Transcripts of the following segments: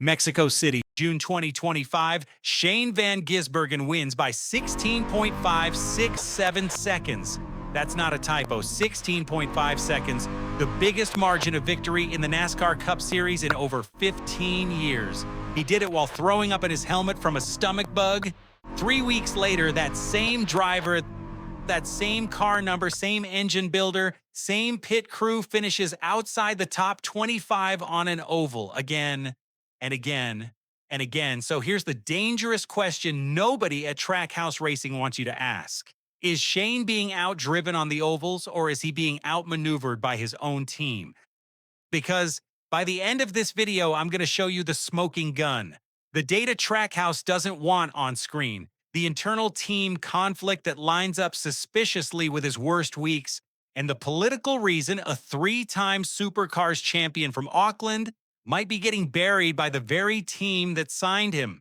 Mexico City, June 2025, Shane van Gisbergen wins by 16.567 seconds. That's not a typo, 16.5 seconds, the biggest margin of victory in the NASCAR Cup Series in over 15 years. He did it while throwing up in his helmet from a stomach bug. 3 weeks later, that same driver, that same car number, same engine builder, same pit crew finishes outside the top 25 on an oval again and again and again. So here's the dangerous question nobody at Trackhouse Racing wants you to ask. Is Shane being outdriven on the ovals, or is he being outmaneuvered by his own team? Because by the end of this video, I'm going to show you the smoking gun, the data Trackhouse doesn't want on screen, the internal team conflict that lines up suspiciously with his worst weeks, and the political reason a three-time Supercars champion from Auckland might be getting buried by the very team that signed him.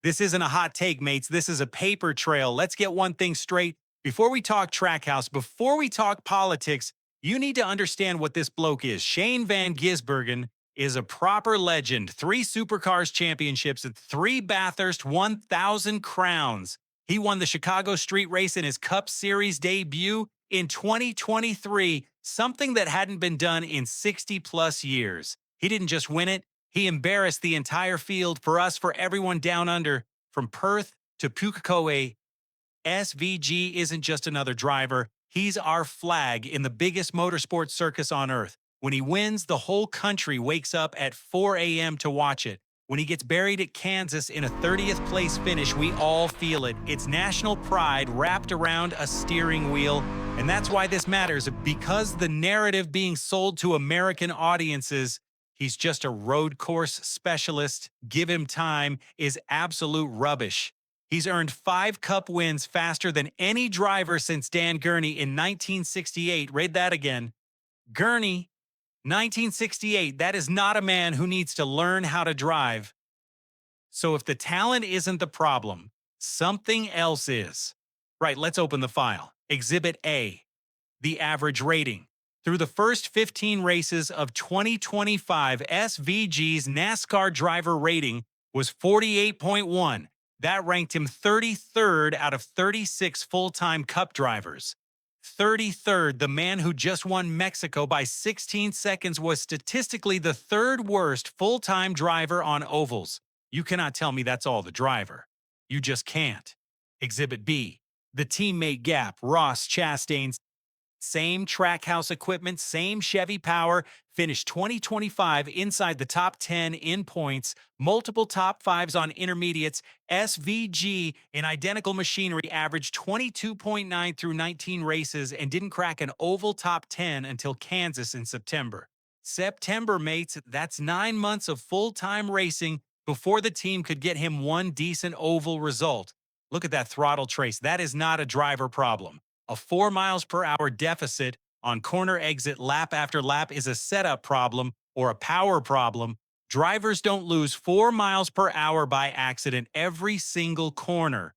This isn't a hot take, mates. This is a paper trail. Let's get one thing straight. Before we talk Trackhouse, before we talk politics, you need to understand what this bloke is. Shane van Gisbergen is a proper legend. 3 Supercars championships and 3 Bathurst 1,000 crowns. He won the Chicago Street Race in his Cup Series debut in 2023, something that hadn't been done in 60-plus years. He didn't just win it, he embarrassed the entire field for us, for everyone down under, from Perth to Pukekohe. SVG isn't just another driver, he's our flag in the biggest motorsport circus on earth. When he wins, the whole country wakes up at 4 a.m. to watch it. When he gets buried at Kansas in a 30th place finish, we all feel it. It's national pride wrapped around a steering wheel. And that's why this matters, because the narrative being sold to American audiences, he's just a road course specialist, give him time, is absolute rubbish. He's earned 5 Cup wins faster than any driver since Dan Gurney in 1968. Read that again. Gurney, 1968. That is not a man who needs to learn how to drive. So if the talent isn't the problem, something else is. Right, let's open the file. Exhibit A, the average rating. Through the first 15 races of 2025, SVG's NASCAR driver rating was 48.1. That ranked him 33rd out of 36 full-time Cup drivers. 33rd, the man who just won Mexico by 16 seconds was statistically the 3rd worst full-time driver on ovals. You cannot tell me that's all the driver. You just can't. Exhibit B, the teammate gap. Ross Chastain, same Trackhouse equipment, same Chevy power, finished 2025 inside the top 10 in points, multiple top 5s on intermediates. SVG in identical machinery averaged 22.9 through 19 races and didn't crack an oval top 10 until Kansas in September. September, mates, that's 9 months of full-time racing before the team could get him one decent oval result. Look at that throttle trace. That is not a driver problem. A 4 miles per hour deficit on corner exit lap after lap is a setup problem or a power problem. Drivers don't lose 4 miles per hour by accident every single corner.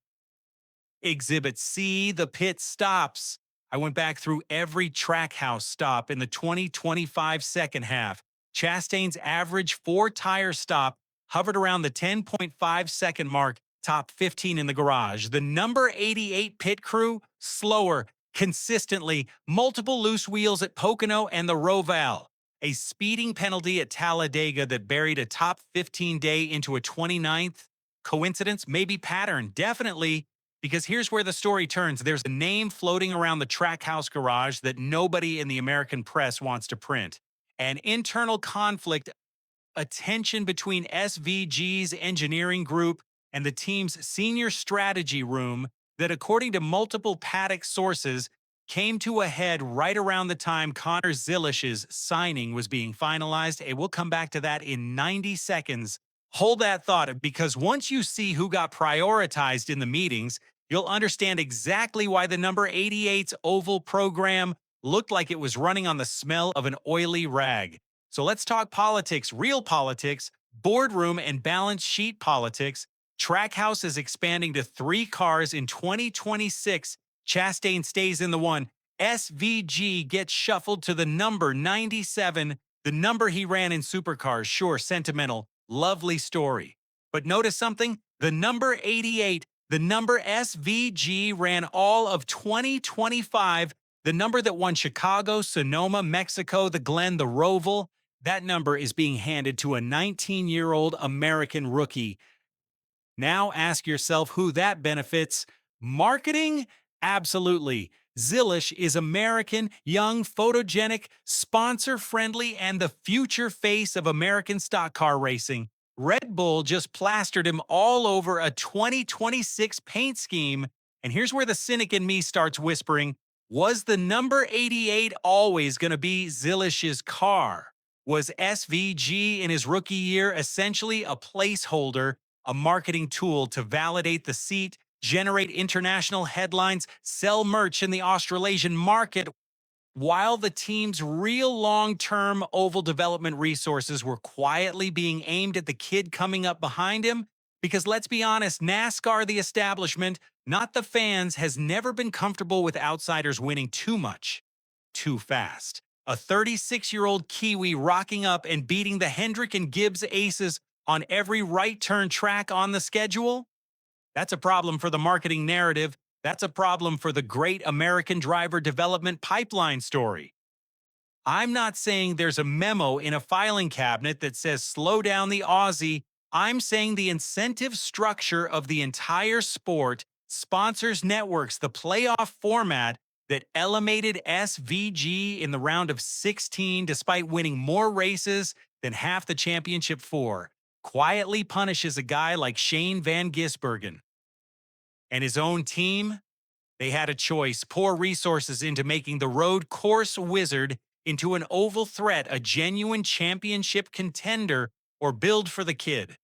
Exhibit C, the pit stops. I went back through every Trackhouse stop in the 2025 second half. Chastain's average 4-tire stop hovered around the 10.5 second mark, top 15 in the garage. The number 88 pit crew, slower, consistently, multiple loose wheels at Pocono and the Roval. A speeding penalty at Talladega that buried a top 15 day into a 29th. Coincidence? Maybe pattern. Definitely, because here's where the story turns. There's a name floating around the Trackhouse garage that nobody in the American press wants to print. An internal conflict, a tension between SVG's engineering group and the team's senior strategy room that, according to multiple paddock sources, came to a head right around the time Connor Zilisch's signing was being finalized. And we'll come back to that in 90 seconds. Hold that thought, because once you see who got prioritized in the meetings, you'll understand exactly why the number 88's oval program looked like it was running on the smell of an oily rag. So let's talk politics, real politics, boardroom and balance sheet politics. Trackhouse is expanding to 3 cars in 2026. Chastain stays in the 1. SVG gets shuffled to the number 97, the number he ran in Supercars. Sure, sentimental, Lovely story. But notice something? The number 88, the number SVG, ran all of 2025, the number that won Chicago, Sonoma, Mexico, the Glen, the Roval. That number is being handed to a 19-year-old American rookie. Now ask yourself who that benefits. Marketing? Absolutely. Zilisch is American, young, photogenic, sponsor-friendly, and the future face of American stock car racing. Red Bull just plastered him all over a 2026 paint scheme. And here's where the cynic in me starts whispering, was the number 88 always going to be Zilisch's car? Was SVG in his rookie year essentially a placeholder, a marketing tool to validate the seat, generate international headlines, sell merch in the Australasian market, while the team's real long-term oval development resources were quietly being aimed at the kid coming up behind him? Because let's be honest, NASCAR, the establishment, not the fans, has never been comfortable with outsiders winning too much, too fast. A 36-year-old Kiwi rocking up and beating the Hendrick and Gibbs aces on every right turn track on the schedule? That's a problem for the marketing narrative. That's a problem for the great American driver development pipeline story. I'm not saying there's a memo in a filing cabinet that says slow down the Aussie. I'm saying the incentive structure of the entire sport, sponsors, networks, the playoff format that elevated SVG in the round of 16 despite winning more races than half the championship four, quietly punishes a guy like Shane van Gisbergen. And his own team, they had a choice, pour resources into making the road course wizard into an oval threat, a genuine championship contender, or build for the kid.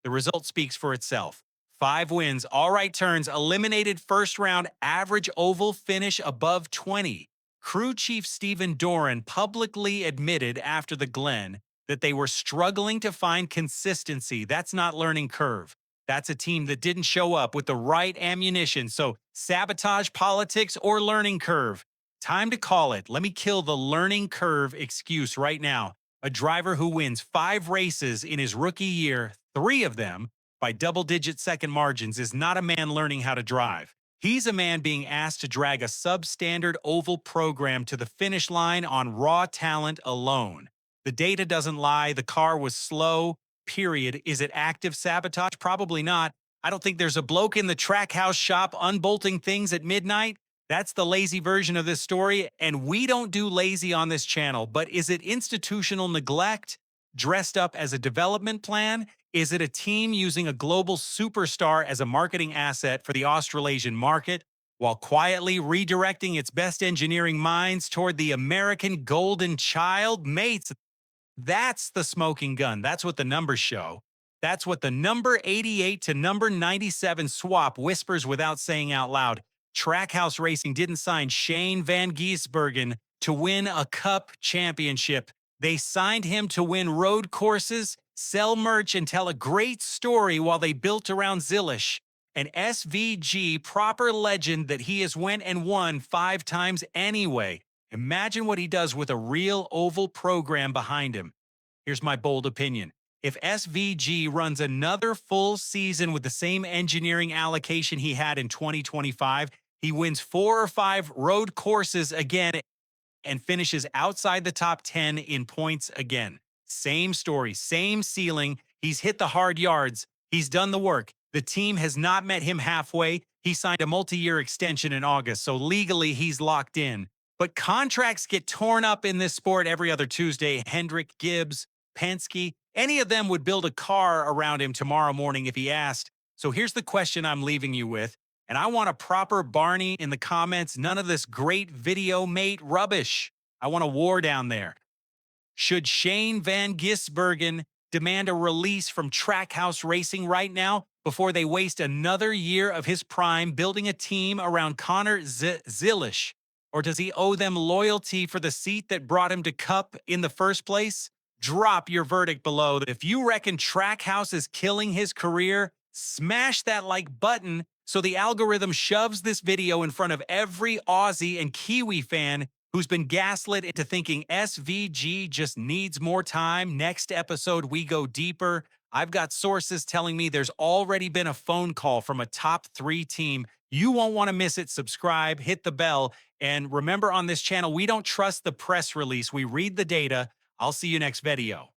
The result speaks for itself. 5 wins, all right turns, eliminated first round, average oval finish above 20. Crew chief Stephen Doran publicly admitted after the Glen that they were struggling to find consistency. That's not learning curve. That's a team that didn't show up with the right ammunition. So sabotage, politics, or learning curve. Time to call it. Let me kill the learning curve excuse right now. A driver who wins 5 races in his rookie year, 3 of them by double-digit second margins, is not a man learning how to drive. He's a man being asked to drag a substandard oval program to the finish line on raw talent alone. The data doesn't lie. The car was slow, period. Is it active sabotage? Probably not. I don't think there's a bloke in the Trackhouse shop unbolting things at midnight. That's the lazy version of this story, and we don't do lazy on this channel. But is it institutional neglect dressed up as a development plan? Is it a team using a global superstar as a marketing asset for the Australasian market, while quietly redirecting its best engineering minds toward the American golden child? Mates, that's the smoking gun. That's what the numbers show. That's what the number 88 to number 97 swap whispers without saying out loud. Trackhouse Racing didn't sign Shane van Gisbergen to win a cup championship. They signed him to win road courses, sell merch, and tell a great story while they built around Zilisch, an SVG proper legend that he has went and won 5 times anyway. Imagine what he does with a real oval program behind him. Here's my bold opinion. If SVG runs another full season with the same engineering allocation he had in 2025, he wins 4 or 5 road courses again and finishes outside the top 10 in points again. Same story, same ceiling. He's hit the hard yards. He's done the work. The team has not met him halfway. He signed a multi-year extension in August, so legally he's locked in. But contracts get torn up in this sport every other Tuesday. Hendrick, Gibbs, Penske, any of them would build a car around him tomorrow morning if he asked. So here's the question I'm leaving you with, and I want a proper Barney in the comments. None of this great video mate rubbish. I want a war down there. Should Shane van Gisbergen demand a release from Trackhouse Racing right now before they waste another year of his prime building a team around Connor Zilisch? Or does he owe them loyalty for the seat that brought him to Cup in the first place? Drop your verdict below. If you reckon Trackhouse is killing his career, smash that like button so the algorithm shoves this video in front of every Aussie and Kiwi fan who's been gaslit into thinking SVG just needs more time. Next episode, we go deeper. I've got sources telling me there's already been a phone call from a top 3 team. You won't want to miss it. Subscribe, hit the bell, and remember, on this channel, we don't trust the press release. We read the data. I'll see you next video.